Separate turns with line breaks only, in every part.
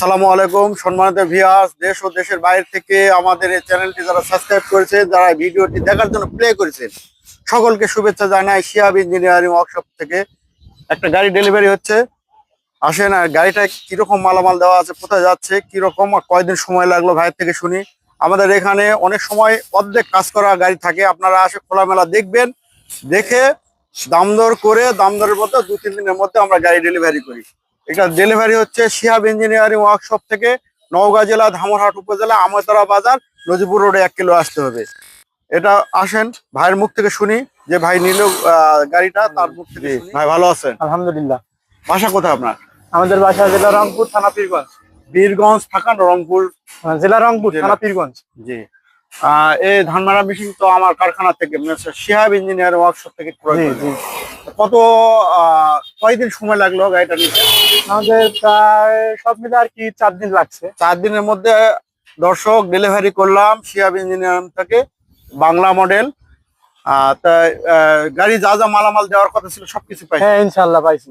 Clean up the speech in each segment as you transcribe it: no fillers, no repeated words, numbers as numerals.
আসসালামু আলাইকুম সম্মানিত ভিউয়ার্স, দেশ ও দেশের বাইরে থেকে আমাদের এই চ্যানেলটি যারা সাবস্ক্রাইব করেছেন, যারা ভিডিওটি দেখার জন্য প্লে করেছেন, সকলকে শুভেচ্ছা জানাই। শিহাব ইঞ্জিনিয়ারিং ওয়ার্কশপ থেকে একটা গাড়ি ডেলিভারি হচ্ছে। আসেন, আর গাড়িটা কিরকম মালামাল দেওয়া আছে, কোথায় যাচ্ছে, কিরকম আর কয়দিন সময় লাগলো ভাইয়ের থেকে শুনি। আমাদের এখানে অনেক সময় অর্ধেক কাজ করা গাড়ি থাকে, আপনারা আসে খোলামেলা দেখবেন, দেখে দাম দর করে দাম দরের মধ্যে 2-3 দিনের মধ্যে আমরা গাড়ি ডেলিভারি করি। এটা ডেলিভারি হচ্ছে শিহাব ইঞ্জিনিয়ারিং ওয়ার্কশপ থেকে, নওগাঁ জেলা ধামরহাট উপজেলা আমতরা বাজার, নজিপুর রোডে 1 কিলো আসতে হবে। এটা আসেন ভাইয়ের মুখ থেকে শুনি, যে ভাই নিল গাড়িটা, তার মুখ থেকে শুনি। ভাই ভালো আছেন?
আলহামদুলিল্লাহ।
বাসা কোথায় আপনার?
আমাদের বাসা জেলা রংপুর, থানা পীরগঞ্জ।
বীরগঞ্জ থাকা রংপুর
জেলা রংপুর, থানা পীরগঞ্জ।
জি। এই ধানমারা মেশিন তো আমার কারখানা থেকে, শিহাব ইঞ্জিনিয়ারিং ওয়ার্কশপ থেকে ক্রয় করেছি। কত কয়দিন সময় লাগলো গাড়িটা নিতে?
আমাদের প্রায় সব মিলে আর কি 4 দিন লাগছে।
4 দিনের মধ্যে দর্শক ডেলিভারি করলাম শিহাব ইঞ্জিনিয়ারিং থেকে, বাংলা মডেল। তাই গাড়ি যা যা মালামাল দেওয়ার কথা ছিল সবকিছু পাইছি?
হ্যাঁ, ইনশাআল্লাহ পাইছি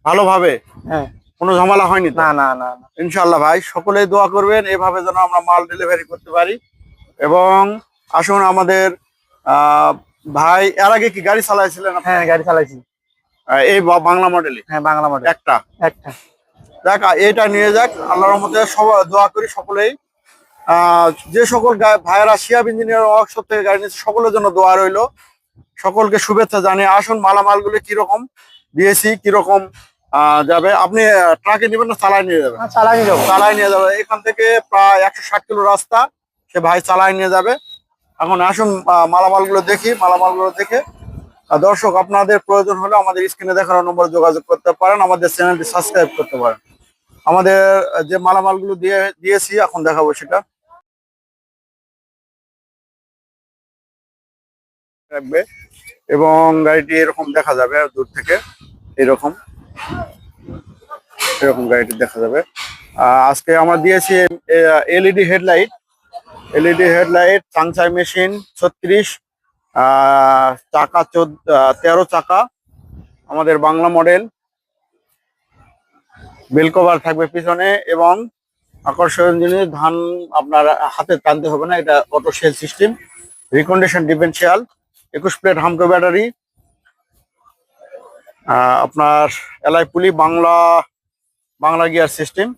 ভালোভাবে।
হ্যাঁ,
কোনো ঝামেলা হয়নি?
না না না না।
ইনশাআল্লাহ ভাই, সকলেই দোয়া করবেন এভাবে যেন আমরা মাল ডেলিভারি করতে পারি। এবং আসুন, আমাদের ভাই এর আগে কি গাড়ি চালাইছিলেন?
হ্যাঁ, গাড়ি চালাইছি।
এই বাংলা মডেলে?
হ্যাঁ, বাংলা মডেল।
একটা যাক, এটা নিয়ে যাক, আল্লাহর রহমতে সবাই দোয়া করি সকলেই। যে সকল ভাইয়েরা শিহাব ইঞ্জিনিয়ারিং ওয়ার্কশপ থেকে গাড়ি নিচ্ছে, সকলের জন্য দোয়া রইল। সকলকে শুভেচ্ছা জানিয়ে আসুন, মালামালগুলো কিরকম দিয়েছি, কিরকম যাবে। আপনি ট্রাকে নেবেন না চালায় নিয়ে যাবেন?
চালাই নিয়ে যাবো।
চালায় নিয়ে যাবে। এখান থেকে প্রায় 160 কিলো রাস্তা, সে ভাই চালায় নিয়ে যাবে। এখন আসুন মালামালগুলো দেখি। মালামালগুলো দেখে দর্শক, আপনাদের প্রয়োজন হলে আমাদের স্ক্রিনে দেখানো নম্বরে যোগাযোগ করতে পারেন, আমাদের চ্যানেলটি সাবস্ক্রাইব করতে পারেন। আমাদের যে মালামালগুলো দিয়েছি এখন দেখাবো সেটা। রাখবে এবং গাড়িটি এরকম দেখা যাবে দূর থেকে, এরকম গাড়িটি দেখা যাবে। আজকে আমরা দিয়েছি এলইডি হেডলাইট, চাংচাই মেশিন 36, চাকা 13 চাকা, আমাদের বাংলা মডেল। বেল কভার থাকবে পিছনে এবং আকর্ষণীয় জিনিস, ধান আপনার হাতে টানতে হবে না, এটা auto cell system, recondition differential, 21 plate হামকো ব্যাটারি, আপনার এলআই পুলি, বাংলা গিয়ার সিস্টেম।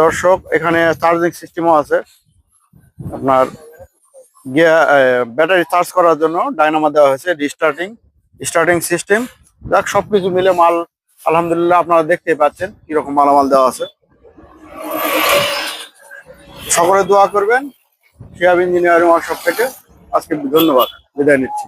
দর্শক, এখানে চার্জিং সিস্টেমও আছে, আপনার ব্যাটারি চার্জ করার জন্য ডায়নামো দেওয়া হয়েছে, স্টার্টিং সিস্টেম। যাক, সবকিছু মিলে মাল আলহামদুলিল্লাহ আপনারা দেখতেই পাচ্ছেন কিরকম মালামাল দেওয়া আছে। সকলে দোয়া করবেন শিহাব ইঞ্জিনিয়ারিং ওয়ার্কশপ থেকে। আজকে ধন্যবাদ, বিদায় নিচ্ছি।